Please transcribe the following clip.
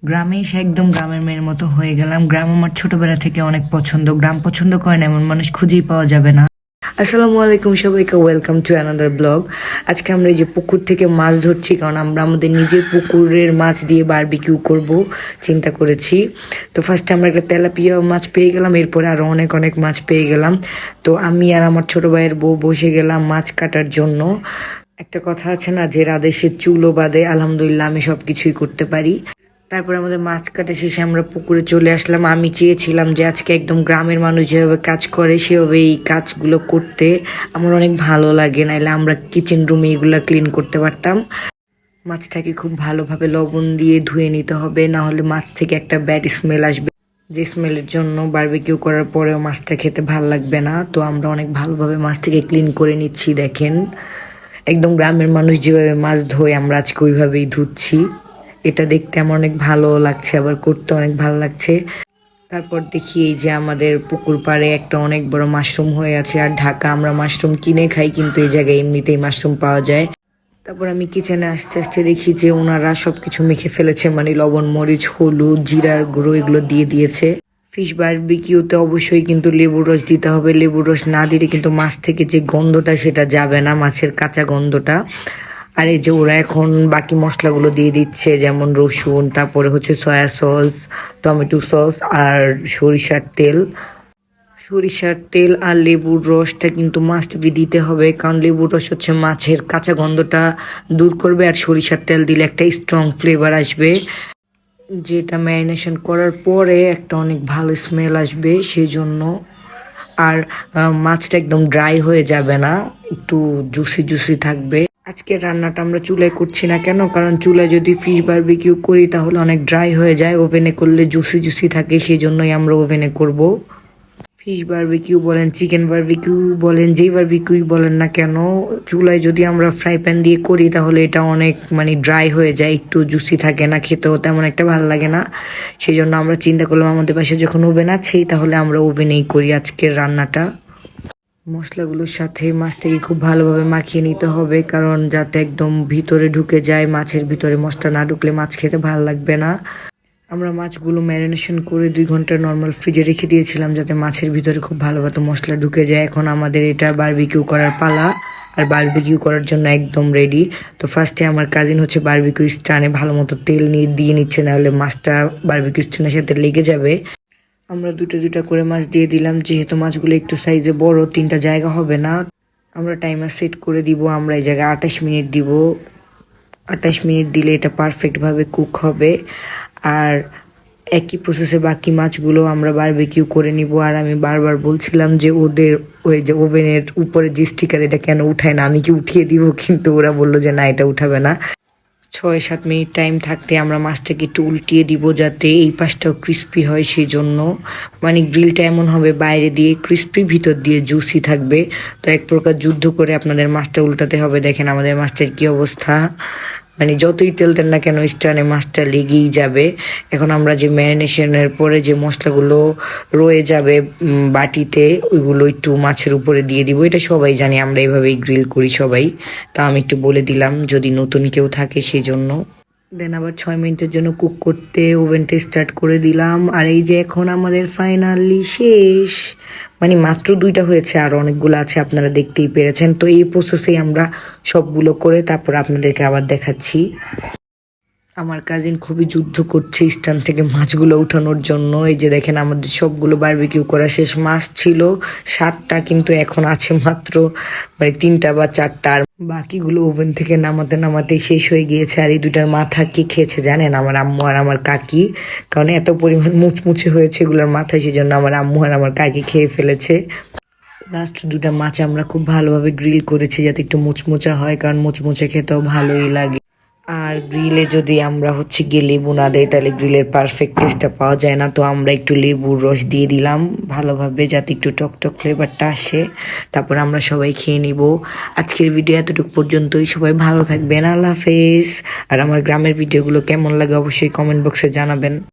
গ্রামে এসে একদম গ্রামের মেয়ের মতো হয়ে গেলাম। গ্রাম আমার ছোটবেলা থেকে অনেক পছন্দ। গ্রাম পছন্দ করে না এমন মানুষ খুঁজেই পাওয়া যাবে না। আসসালামু আলাইকুম সবাইকে, ওয়েলকাম টু অ্যানাদার ব্লগ। আজকে আমরা এই যে পুকুর থেকে মাছ ধরছি, কারণ আমরা আমাদের নিজের পুকুরের মাছ দিয়ে বারবিকিউ করব চিন্তা করেছি। তো ফার্স্টে আমরা একটা তেলাপিয়া মাছ পেয়ে গেলাম, এরপরে আরো অনেক অনেক মাছ পেয়ে গেলাম। তো আমি আর আমার ছোট ভাইয়ের বউ বসে গেলাম মাছ কাটার জন্য। একটা কথা আছে না, যে রাধেশের চুলও বাদে, আলহামদুলিল্লাহ আমি সবকিছুই করতে পারি। তারপর আমাদের মাছ কাটা শেষে আমরা পুকুরে চলে আসলাম। আমি চেয়েছিলাম যে আজকে একদম গ্রামের মানুষ যেভাবে কাজ করে সেভাবে এই কাজগুলো করতে। আমার অনেক ভালো লাগে, নাইলে আমরা কিচেন রুমে এগুলো ক্লিন করতে পারতাম। মাছটাকে খুব ভালোভাবে লবণ দিয়ে ধুয়ে নিতে হবে, না হলে মাছ থেকে একটা ব্যাড স্মেল আসবে, যে স্মেলের জন্য বারবিকিউ করার পরেও মাছটা খেতে ভাল লাগবে না। তো আমরা অনেক ভালোভাবে মাছটাকে ক্লিন করে নিচ্ছি। দেখেন, একদম গ্রামের মানুষ যেভাবে মাছ ধোয় আমরা আজকে ওইভাবেই ধুচ্ছি। এটা দেখতে আমার অনেক ভালো লাগছে, আবার করতে অনেক ভালো লাগছে। তারপর দেখি এই যে আমাদের পুকুর পাড়ে একটা অনেক বড় মাশরুম হয়ে আছে। আর ঢাকা আমরা মাশরুম কিনে খাই, কিন্তু এই জায়গায় এমনিতেই মাশরুম পাওয়া যায়। তারপর আমি কিচেনে আস্তে আস্তে দেখি যে ওনারা সবকিছু মেখে ফেলেছে, মানে লবণ মরিচ হলুদ জিরার গুঁড়ো এগুলো দিয়ে দিয়েছে। ফিশ বারবিকিউতে অবশ্যই কিন্তু লেবুর রস দিতে হবে। লেবুর রস না দিলে কিন্তু মাছ থেকে যে গন্ধটা সেটা যাবে না, মাছের কাঁচা গন্ধটা। আর এই যে ওরা এখন বাকি মশলাগুলো দিয়ে দিচ্ছে, যেমন রসুন, তারপরে হচ্ছে সয়া সস, টমেটো সস আর সরিষার তেল। সরিষার তেল আর লেবুর রসটা কিন্তু মাস্ট বি দিতে হবে, কারণ লেবুর রস হচ্ছে মাছের কাঁচা গন্ধটা দূর করবে, আর সরিষার তেল দিলে একটা স্ট্রং ফ্লেভার আসবে, যেটা ম্যারিনেশন করার পরে একটা অনেক ভালো স্মেল আসবে সেই জন্য। আর মাছটা একদম ড্রাই হয়ে যাবে না, একটু জুসি জুসি থাকবে। আজকের রান্নাটা আমরা চুলায় করছি না কেন, কারণ চুলায় যদি ফিশ বারবিকিউ করি তাহলে অনেক ড্রাই হয়ে যায়, ওভেনে করলে জুসি জুসি থাকে, সেই জন্যই আমরা ওভেনে করব। ফিশ বারবিকিউ বলেন, চিকেন বারবিকিউ বলেন, যেই বারবিকিউ বলেন না কেন, চুলায় যদি আমরা ফ্রাই প্যান দিয়ে করি তাহলে এটা অনেক মানে ড্রাই হয়ে যায়, একটু জুসি থাকে না, খেতেও তেমন একটা ভালো লাগে না। সেই জন্য আমরা চিন্তা করলাম আমাদের পাশে যখন ওভেন আছেই তাহলে আমরা ওভেনেই করি আজকের রান্নাটা। মশলাগুলোর সাথে মাছটাকে খুব ভালোভাবে মাখিয়ে নিতে হবে, কারণ যাতে একদম ভিতরে ঢুকে যায়। মাছের ভিতরে মশলা না ঢুকলে মাছ খেতে ভালো লাগবে না। আমরা মাছগুলো ম্যারিনেশন করে 2 ঘন্টা নর্মাল ফ্রিজে রেখে দিয়েছিলাম, যাতে মাছের ভিতরে খুব ভালোভাবে মশলা ঢুকে যায়। এখন আমাদের এটা বারবিকিউ করার পালা, আর বারবিকিউ করার জন্য একদম রেডি। তো ফার্স্টে আমার কাজিন হচ্ছে বারবিকিউ স্টানে ভালো মতো তেল নিয়ে দিয়ে নিচ্ছে, নাহলে মাছটা বারবিকিউ স্টানের সাথে লেগে যাবে। আমরা দুটো দুটো করে মাছ দিয়ে দিলাম, যেহেতু মাছগুলো একটু সাইজে বড়, 3টা জায়গা হবে না। আমরা টাইমার সেট করে দিব, আমরা এই জায়গায় 28 মিনিট দিব। 28 মিনিট দিলে এটা পারফেক্টভাবে কুক হবে। আর একই প্রসেসে বাকি মাছগুলো আমরা বারবিকিউ করে নিব। আর আমি বারবার বলছিলাম যে ওদের ওই যে ওভেনের উপরে যে স্টিকার, এটা কেন উঠায় না, আমি কি উঠিয়ে দিব, কিন্তু ওরা বললো যে না, এটা উঠাবে না। 6-7 মিনিট টাইম থাকতে আমরা মাছটাকে একটু উল্টিয়ে দিব, যাতে এই পাশটাও ক্রিস্পি হয়, সেই জন্য। মানে গ্রিলটা এমন হবে বাইরে দিয়ে ক্রিস্পি, ভিতর দিয়ে জুসি থাকবে। তো এক প্রকার যুদ্ধ করে আপনাদের মাছটা উল্টাতে হবে। দেখেন আমাদের মাছটার কি অবস্থা, মানে যতই তেল দেন না কেন স্টানে মাছটা লেগেই যাবে। এখন আমরা যে ম্যারিনেশনের পরে যে মশলাগুলো রয়ে যাবে বাটিতে, ওইগুলো একটু মাছের উপরে দিয়ে দিব। এটা সবাই জানি, আমরা এভাবেই গ্রিল করি সবাই। তা আমি একটু বলে দিলাম যদি নতুন কেউ থাকে সেই জন্য। দেন আবার 6 মিনিটের জন্য কুক করতে ওভেনটা স্টার্ট করে দিলাম। আর এই যে এখন আমাদের ফাইনালি শেষ, মানে মাত্র 2টা হয়েছে, আর অনেকগুলো আছে, আপনারা দেখতেই পেরেছেন। তো এই প্রসেসেই আমরা সবগুলো করে তারপর আপনাদেরকে আবার দেখাচ্ছি। আমার কাজিন খুবই যুদ্ধ করছে স্ট্যান্ড থেকে মাছগুলো উঠানোর জন্য। এই যে দেখেন আমাদের সবগুলো বারবিকিউ করা শেষ। মাছ ছিল 7টা, কিন্তু এখন আছে মাত্র মানে 3টা বা 4টা। আর বাকিগুলো ওভেন থেকে নামাতে নামাতে শেষ হয়ে গিয়েছে। আর এই দুটার মাথা কি খেয়েছে জানেন, আমার আম্মু আর আমার কাকি, কারণ এত পরিমাণ মুচমুচে হয়েছে এগুলোর মাথায়, সেই জন্য আমার আম্মু আর আমার কাকি খেয়ে ফেলেছে। লাস্ট 2টা মাছ আমরা খুব ভালোভাবে গ্রিল করেছি, যাতে একটু মুচমুচা হয়, কারণ মুচমুচে খেতেও ভালোই লাগে। আর গ্রিলে যদি আমরা হচ্ছে গিয়ে লেবু না দেয় তাহলে গ্রিলের পারফেক্ট টেস্টটা পাওয়া যায় না। তো আমরা একটু লেবুর রস দিয়ে দিলাম ভালোভাবে, যাতে একটু টকটক ফ্লেভারটা আসে। তারপর আমরা সবাই খেয়ে নিব। আজকের ভিডিও এতটুকু পর্যন্তই। সবাই ভালো থাকবেন, আল্লাহ হাফেজ। আর আমার গ্রামের ভিডিওগুলো কেমন লাগে অবশ্যই কমেন্ট বক্সে জানাবেন।